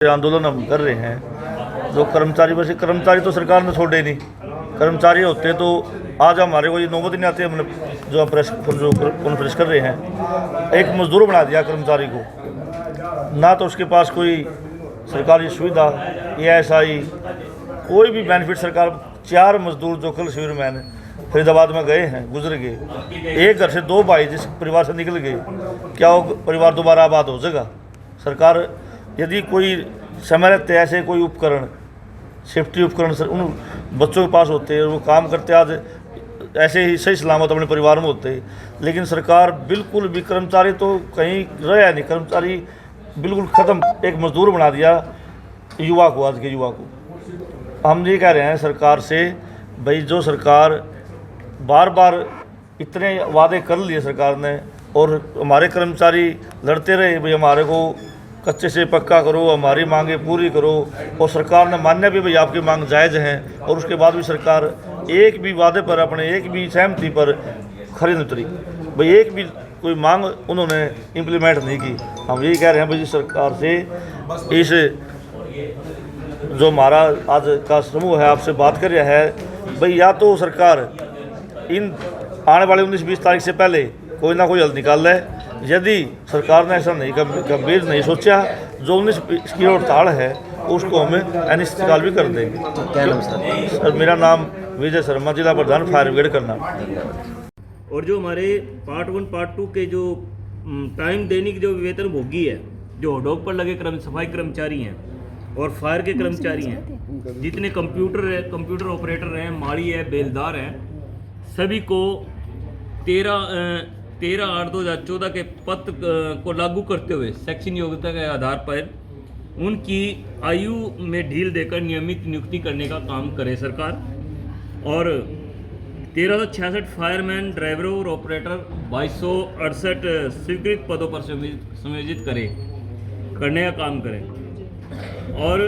आंदोलन हम कर रहे हैं। जो कर्मचारी, वैसे कर्मचारी तो सरकार ने छोड़े नहीं, कर्मचारी होते तो आज हमारे को ये नौबत नहीं आती। हमने जो प्रेस जो कॉन्फ्रेंस कर रहे हैं, एक मजदूर बना दिया कर्मचारी को, ना तो उसके पास कोई सरकारी सुविधा, ESI, कोई भी बेनिफिट सरकार। 4 मजदूर जो कल शिविर में फरीदाबाद में गए हैं, गुजर गए। एक घर से 2 भाई जिस परिवार से निकल गए, क्या वो परिवार दोबारा आबाद हो जाएगा? सरकार यदि कोई समय रहते ऐसे कोई उपकरण, सेफ्टी उपकरण उन बच्चों के पास होते हैं, वो काम करते, आज ऐसे ही सही सलामत अपने परिवार में होते। लेकिन सरकार बिल्कुल भी, कर्मचारी तो कहीं रहा नहीं, कर्मचारी बिल्कुल ख़त्म, एक मजदूर बना दिया युवा को, आज के युवा को। हम ये कह रहे हैं सरकार से, भाई जो सरकार बार बार इतने वादे कर लिए सरकार ने, और हमारे कर्मचारी लड़ते रहे, भाई हमारे को कच्चे से पक्का करो, हमारी मांगे पूरी करो, और सरकार ने मान्य भी भाई आपकी मांग जायज़ हैं, और उसके बाद भी सरकार एक भी वादे पर, अपने एक भी सहमति पर खरी नहीं उतरी। भाई एक भी कोई मांग उन्होंने इम्प्लीमेंट नहीं की। हम यही कह रहे हैं भाई सरकार से, इस जो हमारा आज का समूह है आपसे बात कर रहा है, भाई या तो सरकार इन आने वाले 19-20 तारीख से पहले कोई ना कोई हल निकाल ले। यदि सरकार ने ऐसा नहीं गंभीर नहीं सोचा, जो 19 की हड़ताल है उसको हमें अनिश्चितकाल भी कर देंगे। क्या नाम सर? मेरा नाम विजय शर्मा, जिला प्रधान फायर ब्रिगेड करना। और जो हमारे पार्ट 1 पार्ट 2 के जो टाइम दैनिक जो वेतन भोगी है, जो हडोग पर लगे सफाई कर्मचारी हैं और फायर के कर्मचारी हैं, जितने कंप्यूटर ऑपरेटर हैं, माड़ी है, बेलदार हैं, सभी को 13/8/2014 के पत्र को लागू करते हुए शैक्षणिक योग्यता के आधार पर उनकी आयु में ढील देकर नियमित नियुक्ति करने का काम करे सरकार। और 1366 फायरमैन, ड्राइवरों और ऑपरेटर 2268 स्वीकृत पदों पर समायोजित करने का काम करें। और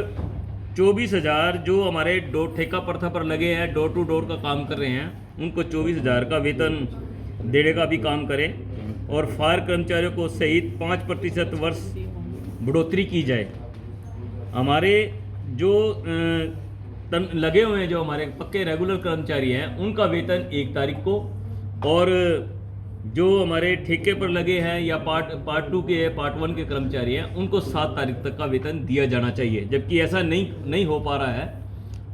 24,000 जो हमारे ठेका प्रथा पर लगे हैं, डोर टू डोर का काम कर रहे हैं, उनको 24,000 का वेतन देने का भी काम करें। और फायर कर्मचारियों को सहित 5% वर्ष बढ़ोतरी की जाए। हमारे जो लगे हुए हैं, जो हमारे पक्के रेगुलर कर्मचारी हैं, उनका वेतन 1 तारीख को, और जो हमारे ठेके पर लगे हैं या पार्ट 2 के, पार्ट 1 के कर्मचारी हैं, उनको 7 तारीख तक का वेतन दिया जाना चाहिए, जबकि ऐसा नहीं हो पा रहा है।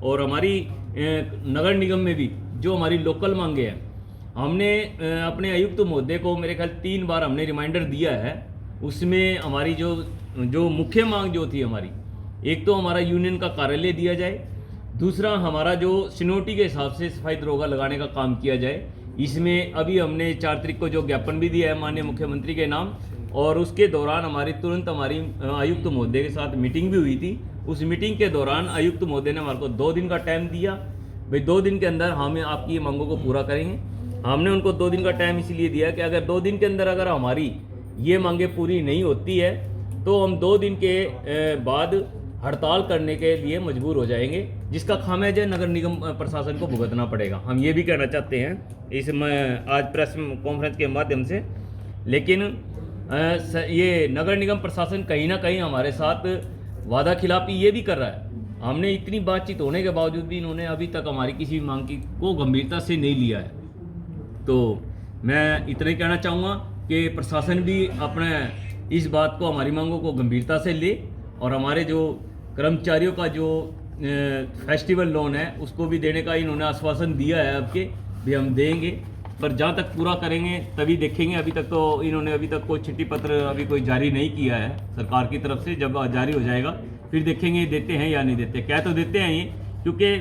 और हमारी नगर निगम में भी जो हमारी लोकल मांगे हैं, हमने अपने आयुक्त महोदय को मेरे ख्याल 3 बार हमने रिमाइंडर दिया है। उसमें हमारी जो मुख्य मांग जो थी हमारी, एक तो हमारा यूनियन का कार्यालय दिया जाए, दूसरा हमारा जो सीनियोरिटी के हिसाब से सफाई दरोगा लगाने का काम किया जाए। इसमें अभी हमने 4 तारीख को जो ज्ञापन भी दिया है माननीय मुख्यमंत्री के नाम, और उसके दौरान हमारी आयुक्त महोदय के साथ मीटिंग भी हुई थी। उस मीटिंग के दौरान आयुक्त महोदय ने हमारे को 2 दिन का टाइम दिया, भाई 2 दिन के अंदर हम आपकी ये मांगों को पूरा करेंगे। हमने उनको 2 दिन का टाइम इसलिए दिया कि अगर 2 दिन के अंदर अगर हमारी ये मांगे पूरी नहीं होती है, तो हम 2 दिन के बाद हड़ताल करने के लिए मजबूर हो जाएंगे, जिसका खामियाजा नगर निगम प्रशासन को भुगतना पड़ेगा। हम ये भी कहना चाहते हैं इस आज प्रेस कॉन्फ्रेंस के माध्यम से। लेकिन ये नगर निगम प्रशासन कहीं ना कहीं हमारे साथ वादा खिलाफी ये भी कर रहा है। हमने इतनी बातचीत होने के बावजूद भी इन्होंने अभी तक हमारी किसी भी मांग को गंभीरता से नहीं लिया है। तो मैं इतना ही कहना चाहूँगा कि प्रशासन भी अपने इस बात को, हमारी मांगों को गंभीरता से ले, और हमारे जो कर्मचारियों का जो फेस्टिवल लोन है उसको भी देने का इन्होंने आश्वासन दिया है आपके भी हम देंगे, पर जहाँ तक पूरा करेंगे तभी देखेंगे। अभी तक तो इन्होंने कोई चिट्ठी पत्र अभी कोई जारी नहीं किया है सरकार की तरफ से। जब जारी हो जाएगा फिर देखेंगे देते हैं या नहीं देते। क्या तो देते हैं ये, क्योंकि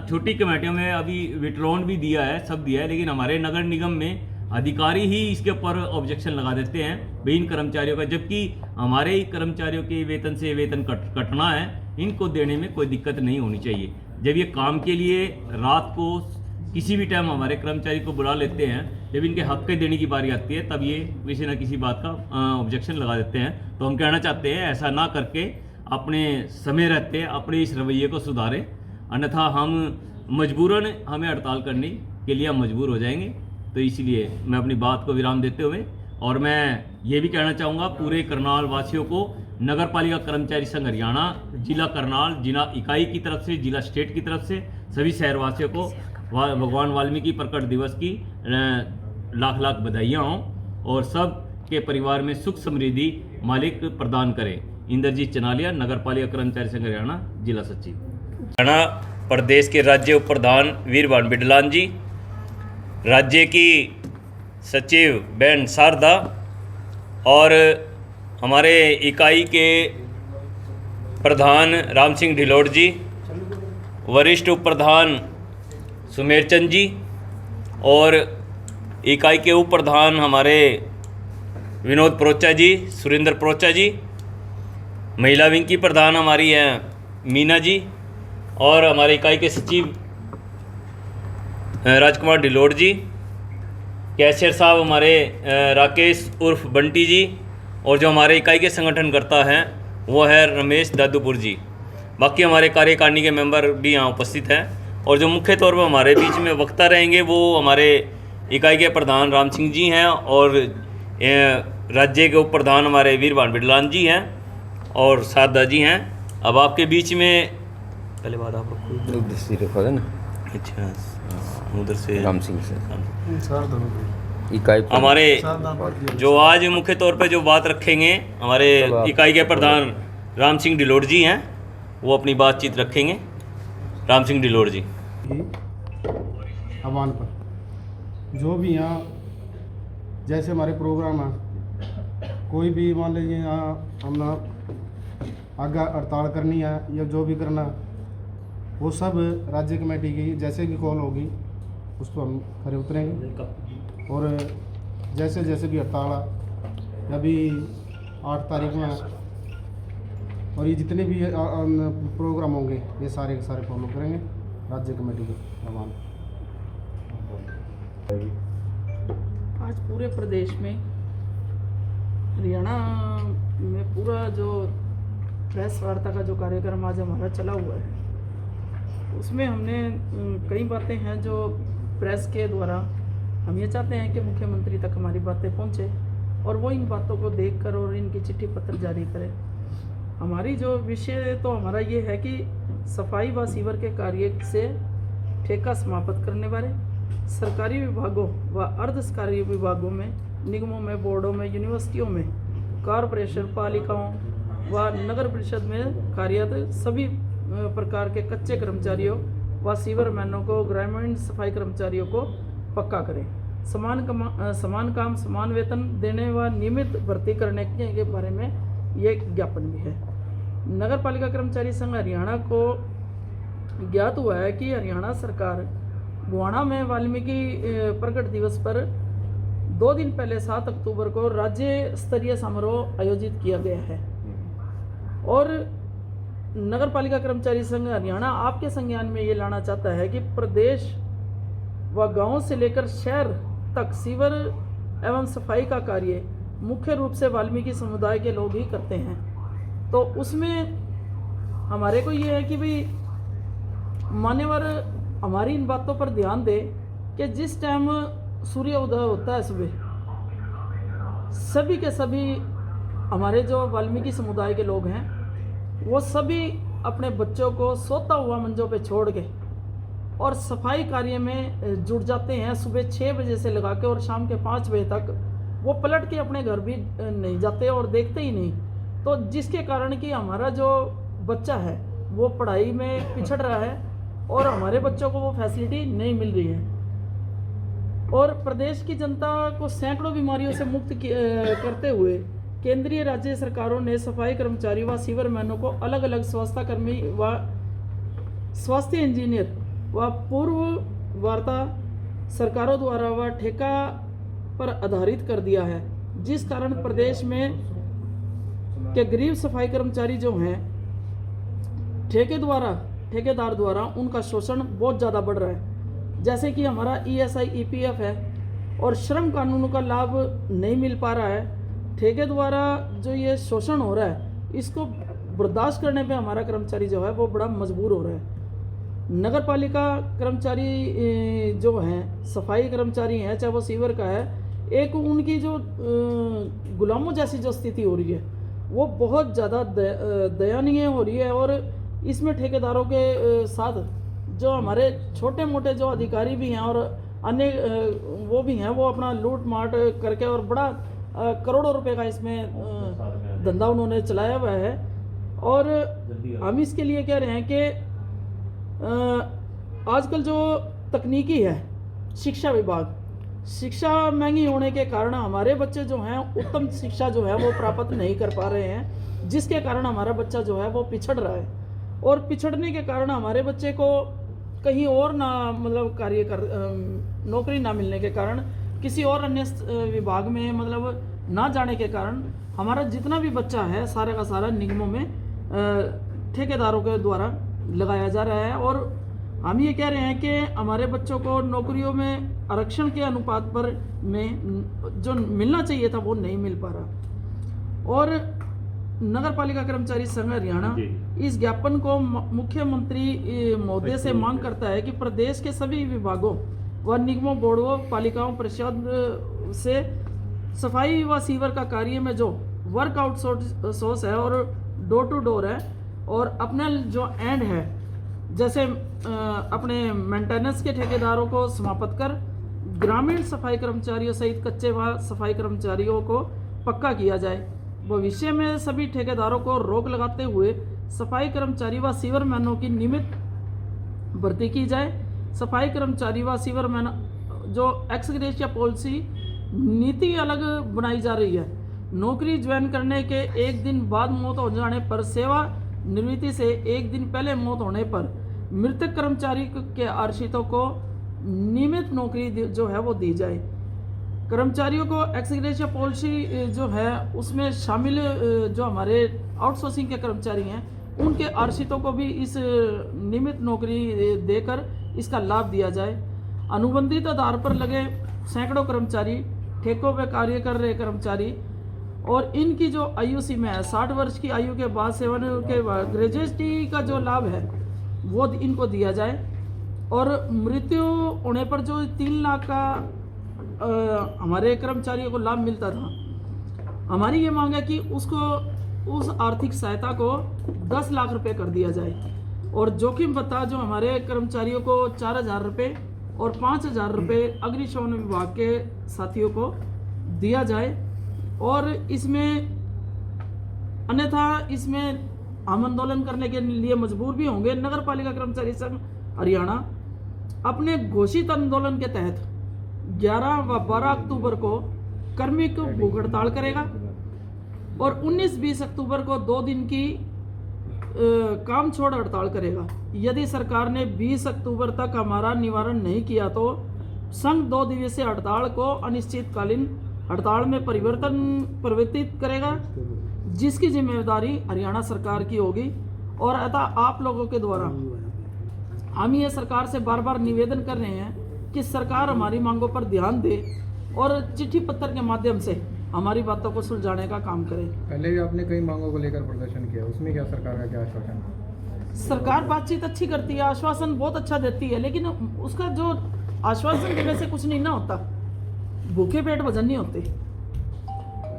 छोटी कमेटियों में अभी विड्रॉन भी दिया है, सब दिया है, लेकिन हमारे नगर निगम में अधिकारी ही इसके ऊपर ऑब्जेक्शन लगा देते हैं भाई इन कर्मचारियों का, जबकि हमारे ही कर्मचारियों के वेतन से वेतन कटना है, इनको देने में कोई दिक्कत नहीं होनी चाहिए। जब ये काम के लिए रात को किसी भी टाइम हमारे कर्मचारी को बुला लेते हैं, जब इनके हक के देने की बारी आती है, तब ये किसी न किसी बात का ऑब्जेक्शन लगा देते हैं। तो हम कहना चाहते हैं ऐसा ना करके अपने समय रहते अपने इस रवैये को सुधारें, अन्यथा हम मजबूरन हमें हड़ताल करने के लिए हम मजबूर हो जाएंगे। तो इसलिए मैं अपनी बात को विराम देते हुए, और मैं ये भी कहना चाहूँगा पूरे करनाल वासियों को नगर पालिका कर्मचारी संघ हरियाणा, जिला करनाल, जिला इकाई की तरफ से, जिला स्टेट की तरफ से सभी शहरवासियों को भगवान वाल्मीकि प्रकट दिवस की लाख लाख बधाइयाँ हों और सब के परिवार में सुख समृद्धि मालिक प्रदान करें। इंद्रजीत चनालिया, नगर पालिका कर्मचारी संघ हरियाणा, जिला सचिव। हरियाणा प्रदेश के राज्य उप प्रधान वीरभान बिडलान जी, राज्य की सचिव बहन शारदा और हमारे इकाई के प्रधान राम सिंह ढिलोड़ जी, वरिष्ठ उप प्रधान सुमेरचंद जी और इकाई के उप प्रधान हमारे विनोद प्रोचा जी, सुरेंद्र प्रोचा जी, महिला विंग की प्रधान हमारी हैं मीना जी और हमारे इकाई के सचिव राजकुमार ढिलोड़ जी, कैशियर साहब हमारे राकेश उर्फ बंटी जी और जो हमारे इकाई के संगठनकर्ता हैं वो है रमेश दादूपुर जी। बाकी हमारे कार्यकारिणी के मेंबर भी यहाँ उपस्थित हैं और जो मुख्य तौर पर हमारे बीच में वक्ता रहेंगे वो हमारे इकाई के प्रधान राम सिंह जी हैं और राज्य के उप प्रधान हमारे वीरभान बिडलान जी हैं और शारदा जी हैं। अब आपके बीच में पहले बात आप रखोगे ना। अच्छा, उधर से राम सिंह से हमारे जो आज मुख्य तौर पे जो बात रखेंगे हमारे इकाई के प्रधान राम सिंह ढिलोड़ जी हैं, वो अपनी बातचीत रखेंगे। राम सिंह ढिलोड़ जी। आह्वान पर जो भी यहाँ जैसे हमारे प्रोग्राम है, कोई भी मान लीजिए यहाँ हमने आगे हड़ताल करनी है या जो भी करना, वो सब राज्य कमेटी की जैसे भी कॉल होगी उस पर हम खरे उतरेंगे। और जैसे जैसे भी हड़ताल है, अभी 8 तारीख में और ये जितने भी प्रोग्राम होंगे ये सारे के सारे फॉलो करेंगे राज्य कमेटी के प्रमाण। आज पूरे प्रदेश में, हरियाणा में पूरा जो प्रेस वार्ता का जो कार्यक्रम आज हमारा चला हुआ है, उसमें हमने कई बातें हैं जो प्रेस के द्वारा हम ये चाहते हैं कि मुख्यमंत्री तक हमारी बातें पहुंचे और वो इन बातों को देखकर और इनकी चिट्ठी पत्र जारी करें। हमारी जो विषय तो हमारा ये है कि सफाई व सीवर के कार्य से ठेका समाप्त करने वाले सरकारी विभागों व अर्ध सरकारी विभागों में, निगमों में, बोर्डों में, यूनिवर्सिटियों में, कॉरपोरेशन, पालिकाओं व नगर परिषद में कार्यरत सभी प्रकार के कच्चे कर्मचारियों व सीवरमैनों को, ग्रामीण सफाई कर्मचारियों को पक्का करें। समान काम समान वेतन देने व नियमित भर्ती करने के बारे में ये ज्ञापन भी है। नगर पालिका कर्मचारी संघ हरियाणा को ज्ञात हुआ है कि हरियाणा सरकार गुवाना में वाल्मीकि प्रकट दिवस पर 2 दिन पहले 7 अक्टूबर को राज्य स्तरीय समारोह आयोजित किया गया है और नगर पालिका कर्मचारी संघ हरियाणा आपके संज्ञान में ये लाना चाहता है कि प्रदेश व गांव से लेकर शहर तक सीवर एवं सफाई का कार्य मुख्य रूप से वाल्मीकि समुदाय के लोग ही करते हैं। तो उसमें हमारे को ये है कि भाई मान्यवर हमारी इन बातों पर ध्यान दे कि जिस टाइम सूर्य उदय होता है सुबह, सभी के सभी हमारे जो वाल्मीकि समुदाय के लोग हैं वो सभी अपने बच्चों को सोता हुआ मंचों पे छोड़ के और सफाई कार्य में जुट जाते हैं सुबह 6 बजे से लगा के और शाम के 5 बजे तक। वो पलट के अपने घर भी नहीं जाते और देखते ही नहीं, तो जिसके कारण कि हमारा जो बच्चा है वो पढ़ाई में पिछड़ रहा है और हमारे बच्चों को वो फैसिलिटी नहीं मिल रही है। और प्रदेश की जनता को सैकड़ों बीमारियों से मुक्त करते हुए केंद्रीय राज्य सरकारों ने सफाई कर्मचारी व सीवरमैनों को अलग अलग स्वास्थ्य कर्मी व स्वास्थ्य इंजीनियर व पूर्व वार्ता सरकारों द्वारा व ठेका पर आधारित कर दिया है, जिस कारण प्रदेश में के गरीब सफाई कर्मचारी जो हैं ठेकेदार द्वारा उनका शोषण बहुत ज़्यादा बढ़ रहा है। जैसे कि हमारा ESI EPF है और श्रम कानूनों का लाभ नहीं मिल पा रहा है। ठेके द्वारा जो ये शोषण हो रहा है इसको बर्दाश्त करने पे हमारा कर्मचारी जो है वो बड़ा मजबूर हो रहा है। नगर पालिका कर्मचारी जो हैं, सफाई कर्मचारी हैं, चाहे वो सीवर का है, एक उनकी जो गुलामों जैसी जो स्थिति हो रही है वो बहुत ज़्यादा दयनीय हो रही है। और इसमें ठेकेदारों के साथ जो हमारे छोटे मोटे जो अधिकारी भी हैं और अन्य वो भी हैं, वो अपना लूट माट करके और बड़ा करोड़ों रुपए का इसमें धंधा उन्होंने चलाया हुआ है। और हम इसके लिए कह रहे हैं कि आजकल जो तकनीकी है शिक्षा विभाग, शिक्षा महंगी होने के कारण हमारे बच्चे जो हैं उत्तम शिक्षा जो है वो प्राप्त नहीं कर पा रहे हैं, जिसके कारण हमारा बच्चा जो है वो पिछड़ रहा है। और पिछड़ने के कारण हमारे बच्चे को कहीं और ना मतलब कार्य कर नौकरी ना मिलने के कारण, किसी और अन्य विभाग में मतलब ना जाने के कारण हमारा जितना भी बच्चा है सारा का सारा निगमों में ठेकेदारों के द्वारा लगाया जा रहा है। और हम ये कह रहे हैं कि हमारे बच्चों को नौकरियों में आरक्षण के अनुपात पर में जो मिलना चाहिए था वो नहीं मिल पा रहा। और नगर पालिका कर्मचारी संघ हरियाणा इस ज्ञापन को मुख्यमंत्री महोदय से मांग करता है कि प्रदेश के सभी विभागों व निगमों, बोर्डों, पालिकाओं, परिषद से सफाई व सीवर का कार्य में जो वर्क आउटसोर्स है और डोर टू डोर है और अपना जो एंड है, जैसे अपने मेंटेनेंस के ठेकेदारों को समाप्त कर ग्रामीण सफाई कर्मचारियों सहित कच्चे व सफाई कर्मचारियों को पक्का किया जाए। भविष्य में सभी ठेकेदारों को रोक लगाते हुए सफाई कर्मचारी व सीवरमैनों की नियमित भर्ती की जाए। सफाई कर्मचारी व सीवरमैन जो एक्स ग्रेशिया पॉलिसी नीति अलग बनाई जा रही है। नौकरी ज्वाइन करने के एक दिन बाद मौत हो जाने पर, सेवा निवृत्ति से एक दिन पहले मौत होने पर मृतक कर्मचारी के आश्रितों को नियमित नौकरी जो है वो दी जाए। कर्मचारियों को एक्स ग्रेशिया पॉलिसी जो है उसमें शामिल जो हमारे आउटसोर्सिंग के कर्मचारी हैं उनके आश्रितों को भी इस नियमित नौकरी देकर इसका लाभ दिया जाए। अनुबंधित आधार पर लगे सैकड़ों कर्मचारी, ठेकों पर कार्य कर रहे कर्मचारी और इनकी जो आयु सीमा है 60 वर्ष की आयु के बाद सेवन के बाद ग्रेजुएटी का जो लाभ है वो इनको दिया जाए। और मृत्यु होने पर जो 3 लाख का हमारे कर्मचारियों को लाभ मिलता था, हमारी ये मांग है कि उसको उस आर्थिक सहायता को 10 लाख रुपए कर दिया जाए। और जोखिम भत्ता जो हमारे कर्मचारियों को 4,000 रुपये और 5,000 रुपये अग्निशमन विभाग के साथियों को दिया जाए। और इसमें अन्यथा इसमें हम आंदोलन करने के लिए मजबूर भी होंगे। नगर पालिका कर्मचारी संघ हरियाणा अपने घोषित आंदोलन के तहत 11 व 12 अक्टूबर को कार्मिक भूख हड़ताल करेगा और 19-20 अक्टूबर को 2 दिन की काम छोड़ हड़ताल करेगा। यदि सरकार ने 20 अक्टूबर तक हमारा निवारण नहीं किया तो संघ 2 दिवसीय हड़ताल को अनिश्चितकालीन हड़ताल में परिवर्तित करेगा, जिसकी जिम्मेदारी हरियाणा सरकार की होगी। और अतः आप लोगों के द्वारा हम ये सरकार से बार बार निवेदन कर रहे हैं कि सरकार हमारी मांगों पर ध्यान दे और चिट्ठी पत्र के माध्यम से हमारी बातों को सुलझाने का काम करे। पहले भी आपने कई मांगों को लेकर प्रदर्शन किया, उसमें क्या सरकार का क्या आश्वासन? सरकार बातचीत अच्छी करती है, आश्वासन बहुत अच्छा देती है, लेकिन उसका जो आश्वासन देने से कुछ नहीं ना होता। भूखे पेट भजन नहीं होते,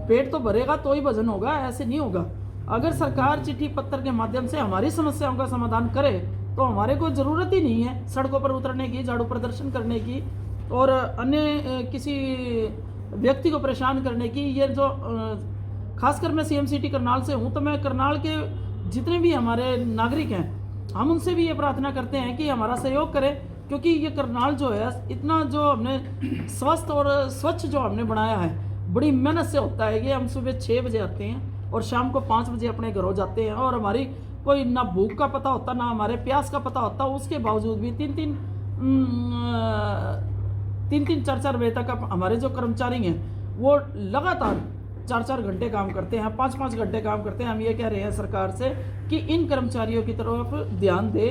पेट तो भरेगा तो ही भजन होगा, ऐसे नहीं होगा। अगर सरकार चिट्ठी पत्र के माध्यम से हमारी समस्याओं का समाधान करे तो हमारे को ज़रूरत ही नहीं है सड़कों पर उतरने की, झाड़ू प्रदर्शन करने की और अन्य किसी व्यक्ति को परेशान करने की। ये जो खासकर मैं सीएम सिटी करनाल से हूँ, तो मैं करनाल के जितने भी हमारे नागरिक हैं हम उनसे भी ये प्रार्थना करते हैं कि हमारा सहयोग करें, क्योंकि ये करनाल जो है इतना जो हमने स्वस्थ और स्वच्छ जो हमने बनाया है बड़ी मेहनत से होता है। ये हम सुबह 6 बजे आते हैं और शाम को 5 बजे अपने घरों जाते हैं और हमारी कोई ना भूख का पता होता ना हमारे प्यास का पता होता। उसके बावजूद भी 3-4 बजे तक हमारे जो कर्मचारी हैं वो लगातार 4-4 घंटे काम करते हैं, 5-5 घंटे काम करते हैं। हम ये कह रहे हैं सरकार से कि इन कर्मचारियों की तरफ ध्यान दे।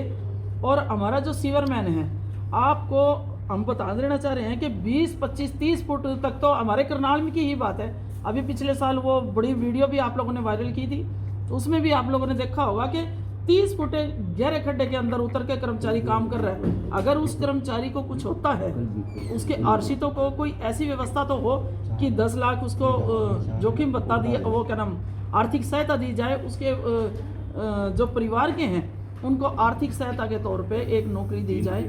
और हमारा जो सीवरमैन है, आपको हम बता देना चाह रहे हैं कि 20, 25, 30 फुट तक तो हमारे करनाल में की ही बात है। अभी पिछले साल वो बड़ी वीडियो भी आप लोगों ने वायरल की थी, तो उसमें भी आप लोगों ने देखा होगा कि 30 फुट गहरे खड्डे के अंदर उतर के कर्मचारी काम कर रहा है। अगर उस कर्मचारी को कुछ होता है, उसके आश्रितों को कोई ऐसी व्यवस्था तो हो कि 10 लाख उसको जोखिम भत्ता दिया, वो क्या नाम आर्थिक सहायता दी जाए, उसके जो परिवार के हैं उनको आर्थिक सहायता के तौर पे एक नौकरी दी जाए।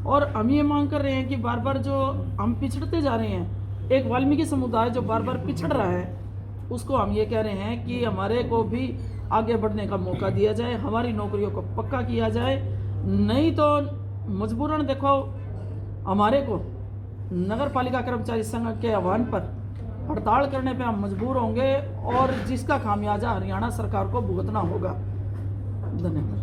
और हम ये मांग कर रहे हैं कि बार बार जो हम पिछड़ते जा रहे हैं, एक वाल्मीकि समुदाय जो बार बार पिछड़ रहा है, उसको हम ये कह रहे हैं कि हमारे को भी आगे बढ़ने का मौका दिया जाए, हमारी नौकरियों को पक्का किया जाए। नहीं तो मजबूरन देखो हमारे को नगर पालिका कर्मचारी संघ के आह्वान पर हड़ताल करने पे हम मजबूर होंगे और जिसका खामियाजा हरियाणा सरकार को भुगतना होगा। धन्यवाद।